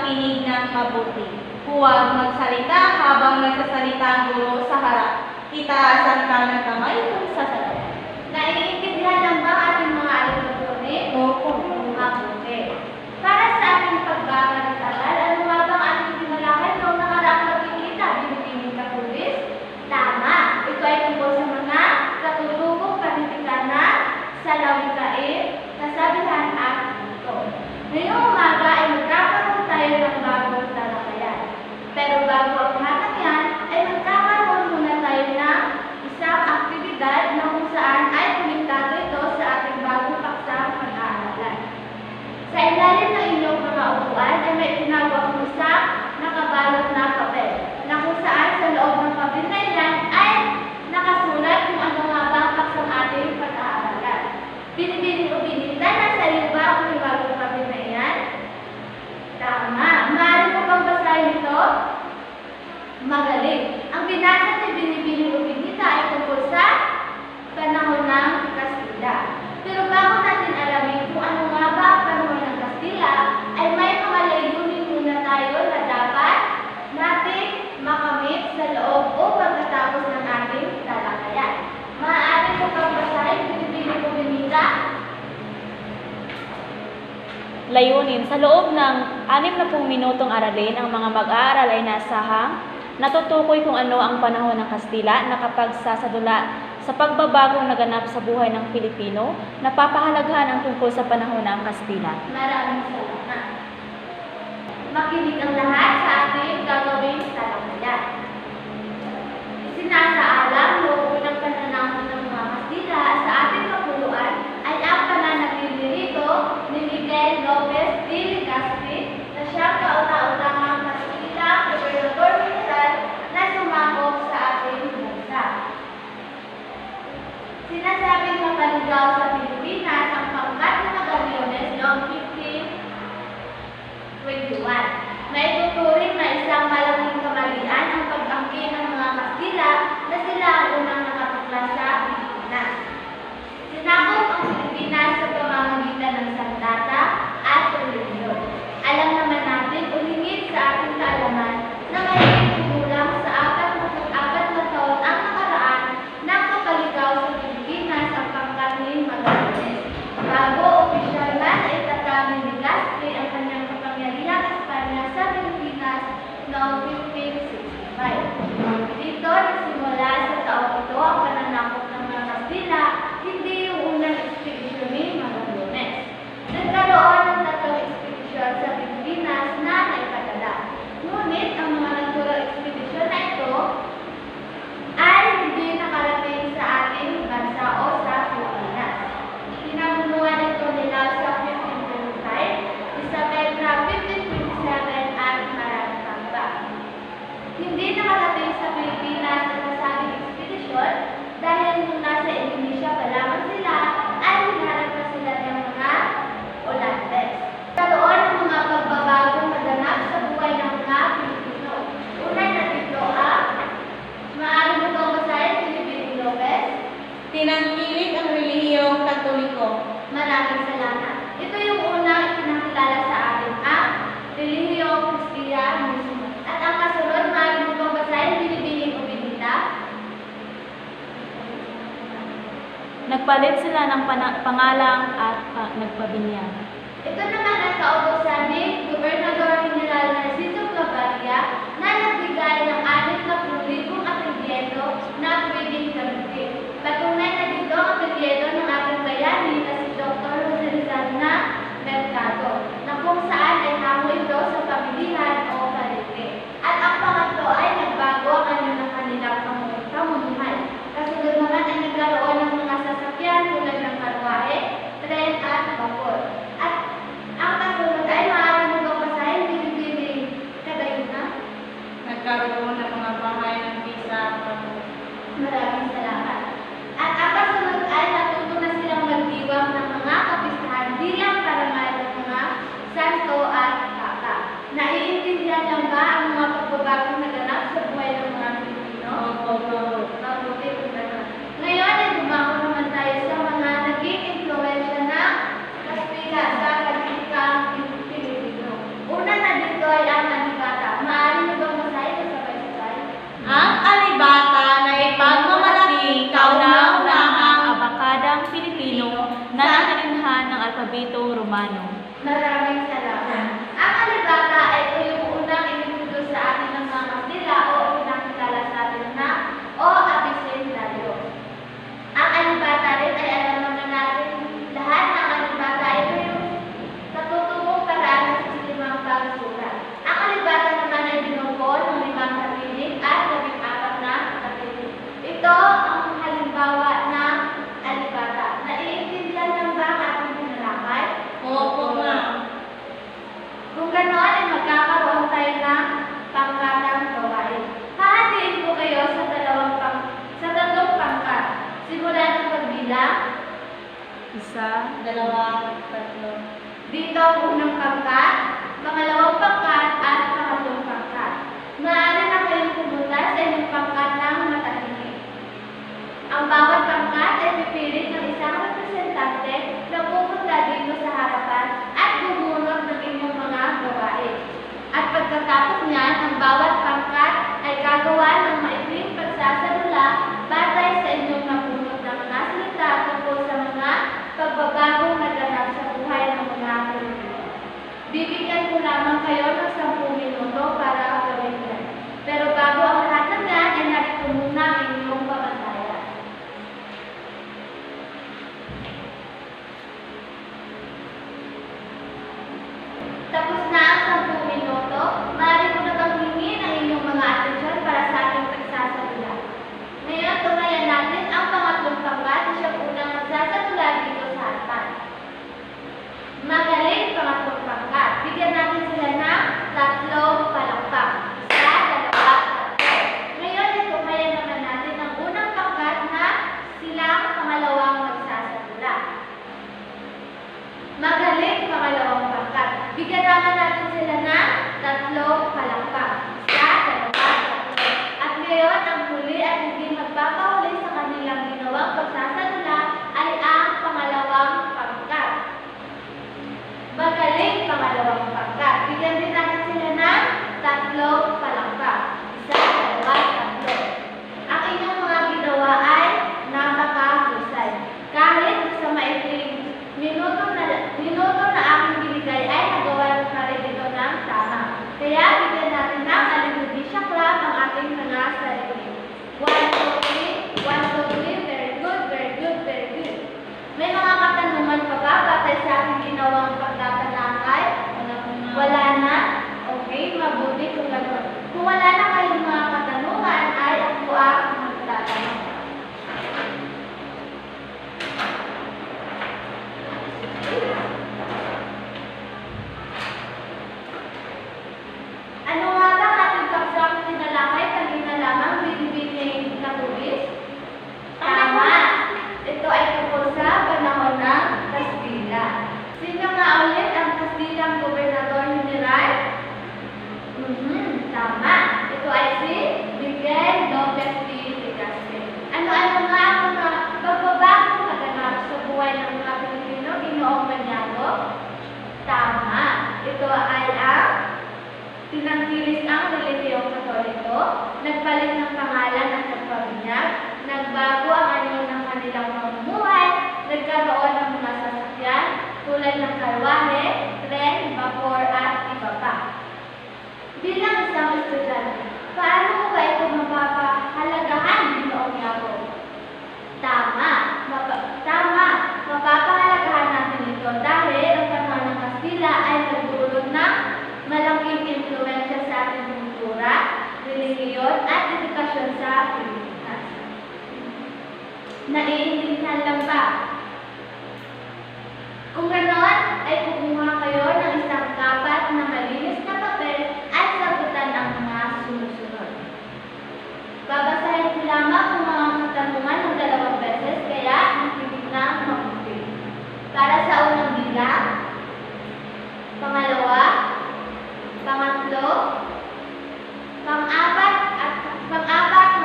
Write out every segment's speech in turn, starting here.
makinig ng mabuti. Huwag magsalita habang nagsasalita ang guro sa harap. Itaasan ka ng kamay kung sasagot. Naiintindihan lang ba ating mga alumni? Opo. Mabuti. Para sa ating pagbabalik-aral, ano nga bang ating tinalakan noong nakaraang pagkikita? Binibining katulis? Tama. Ito ay tungkol sa mga katutubong panitikanan, salawikain, kasabihan at ito. Ngayong umaga ay magkakaroon tayo ng bagong talakayan. Pero bago ang lahat ng yan, ay magkakaroon muna tayo ng isang aktibidad na kung saan ay konektado ito sa ating bagong paksang pag-aaralan. Sa ilalim ng inyong mga upuan ay may tinawag mo isang nakabalot na papel, na kung saan sa loob ng papel na iyan ay nakasulat kung ano nga ba ang paksang ating pag-aaralan. Binibining o binita na sa iyo ba ang bagong papel na iyan? Tama. Maaari mo bang basahin ito? Magaling. Ang binasa ni Binibining o binita ay tungkol sa panahon ng Kastila. Pero bago natin alamin kung ano nga ba ang panahon ng Kastila, ay may mga layunin muna tayo na dapat nating makamit sa loob o pagkatapos ng ating talakayan. Maaari mo bang basahin Binibining o binita? Layunin. Sa loob ng 60 minutong aralin, ang mga mag-aaral ay nasahang natutukoy kung ano ang panahon ng Kastila na kapagsasadula sa pagbabagong naganap sa buhay ng Pilipino, napapahalagahan ang tungkol sa panahon ng Kastila. Maraming salamat. Makinig ang lahat sa ating gagawing talakayan. Isinasaalang noong unang pananahon ng mga Kastila sa ating kapuluan ay ang pananatili rito ni Miguel Lopez de Legazpi na siyang kauna-unahang Kastila Gobernador General na sumangkop sa ating bansa. Sinasabing mapaligaw sa Pilipinas ang pangkat ng Magallanes noong 1521. Maituturing na isang malaking kamalian ang pag-angkin ng mga Kastila na sila ang unang nakatuklas sa Pilipinas. Sinakop ang Pilipinas sa pamamagitan ng sandata at relihiyon. Alam naman natin o hingit sa ating kaalaman na mahigit kumulang sa 4 na taon ang nakaraan nang mapaligaw sa Pilipinas ang pangkat ni Magallanes. Bago opisyal na itatag ni Legazpi ang kanyang kapangyarihang Espanya sa Pilipinas noong 1565. Dito nagsimula sa taong ito ang pananakop ng mga Kastila, hindi yung unang ekspedisyon ni Magallanes. Nagkaroon ng 3 ekspedisyon sa Pilipinas na naipadala. Ngunit ang mga naturang ekspedisyon na ito ay hindi nakarating sa ating bansa o sa Pilipinas. Pinamunuan ito nila sa 1525, Isabela 1527 at marami pang ba. Hindi nakarating sa Pilipinas ang nasabing ekspedisyon dahil nung nasa Indonesia pa lamang sila ay hinaharap na sila ng mga Olandes. Karoon ng mga pagbabagong naganap sa buhay ng mga Pilipino. Unay na dito maaari mo bang basahin Binibining Lopez? Tinangkilik ang relihiyong Katoliko. Maraming salamat. Ito yung unang ipinakilala sa atin ang relihiyong Kristiyanismo. At ang kasunod, maaari mo bang basahin Binibining o binita? Nagpalit sila ng pangalang at nagpabinyag. Ito naman ang kautosan ni Gobernador General Narciso Claveria na nagbigay ng 60,000 apelyido na pwedeng gamitin. Patunay na dito ang apelyido ng ating bayani na si Dr. Jose Rizal na Mercado, na kung saan ay hango ito sa pamilihan o palengke. At ang pangatlo ay nagbago ang kanilang pamumuhay. Kasunod naman ay nagkaroon ng mga sasakyan tulad ng karwahe, tren at vapor. At ang Nobitong Romano. Maraming salamat. Ang alibata ay ito yung unang inintroduce sa atin ng mga Kastila o pinakilala sa atin na o Abicendario. Ang alibata rin ay alam naman natin lahat ng alibata ay ito yung katutubong paraan ng sistemang pagsulat. Ang alibata naman ay binubuo ng 5 katilig at 14 na katilig. Ito ang halimbawa ng alibata. Naiintindihan lang ba ang ating tinalakay? Opo, ma'am. Kung ganoon ay magkakaroon tayo ng pangkatang gawain. Hahatiin ko kayo sa tatlong pangkat. Simulan ng pagbilang. 1, 2, 3. Dito ang unang pangkat, pangalawang pangkat at pangatlong pangkat. Maaari na kayong pumunta sa inyong pangkat ng matahimik. Ang bawat pangkat ay pipilit ng isang representante na pupunta dito sa harapan at bumunot ng inyong mga gawain. At pagkatapos niyan, ang bawat pangkat ay gagawa ng maikling pagsasalula batay sa inyong napunot na mga salita tungkol sa mga pagbabagong naganap sa buhay ng mga Pilipino. Bibigyan ko lamang kayo ng 10 minuto para gawin yan. Pero bago ang lahat ng yan, ay narito muna ang inyong pamantayan. Tapos na ang 10 minuto, maaari ko na bang hingi ng inyong mga atensyon para sa ating pagsasalula. Ngayon, tumayan natin ang pangatlong pangkat na siyang unang magsasalula dito sa harapan. Magaling pangatlong pangkat. Bigyan natin sila ng 3 palakpak. 1, 2, 3. Ngayon, tumayan naman natin ang unang pangkat na silang pangalawang magsasalula. Magaling pangalawang pangkat. Bigyan naman natin sila ng 3 palakpak. 1, 2, 3. At ngayon, ang huli at hindi magpapahuli sa kanilang ginawang pagsasalula ay ang pangalawang pangkat. Magaling pangalawang pangkat. Bigyan din natin sila ng 3 palakpak. 1, 2, 3. Ang inyong mga ginawa ay napakahusay. Kahit sa maikling minuto na aking binigay ay nagawa pa rin ito ng tama. Kaya bigyan natin ng Alibudisha Club ang ating mga sarili. 1, 2, 3. 1, 2, 3. Very good, very good, very good. May mga katanungan pa ba batay sa aking ginawang pagtatalakay? Wala na? Okay, mabuti kung gano'n. Kung wala na kayong mga katanungan ay ako ang magtatanong. Ano nga ba ang ating pagsang tinalakay kanina lamang binibining katulis? Tama! Ito ay tungkol sa panahon ng Kastila. Sino nga ulit ang Kastilang Gobernador General? Tama! Ito ay si Miguel Lopez de Legazpi. Ano-ano nga ang mga pagbabagong naganap sa buhay ng mga Pilipino ginoong Maniago? Tama! Ito ay ang tinangkilis ang relihiyong Katoliko, nagpalit ng pangalan at nagpabinyag, nagbago ang anyo ng kanilang mamumuhay, nagkaroon ng mga sasakyan tulad ng karwahe, tren, vapor at iba pa. Bilang isang estudyante, paano mo ba ito mapapahalagahan noong yago? Tama! Mapapahalagahan natin ito dahil ang panahon ng Kastila ay nagdulot ng malaking impluwensya sa ating kultura, relihiyon at edukasyon sa Pilipinas. Naiintindihan lang ba? Kung ganoon, ay kumuha kayo ng isang kapat na malinis na papel at sagutan ang mga sumusunod. Babasahin ko lamang ang mga katanungan ng 2 beses, kaya nakinig na mabuti. Para sa unang bilang, pangalawa, pangatlo, pang-apat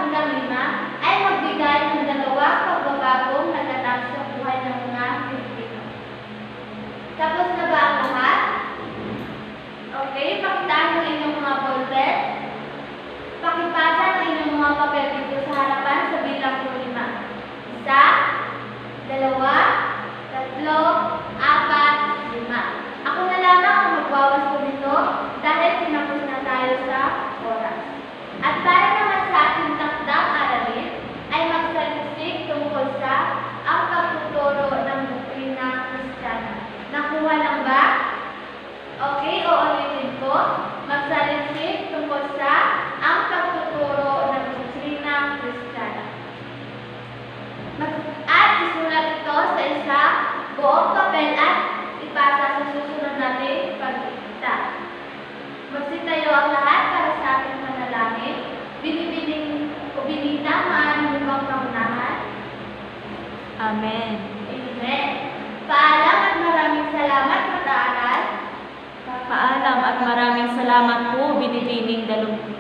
hanggang 5 ay magbigay ng 2 pagbabagong naganap sa buhay ng mga Pilipino. Tapos na ba ang lahat? Okay, pakitaan ng inyong mga ballpen. Pakipasa ng inyong mga papel dito sa harapan sa bilang ko 5. 1, 2, 3, 4, buong papel at ipasa sa susunod nating pagkikita. Magsitayo ang lahat para sa ating panalangin. Binibining o binita maaari bang pangunahan? Amen. Amen. Paalam at maraming salamat, mag-aaral. Paalam at maraming salamat po, Binibining Dalumpungan.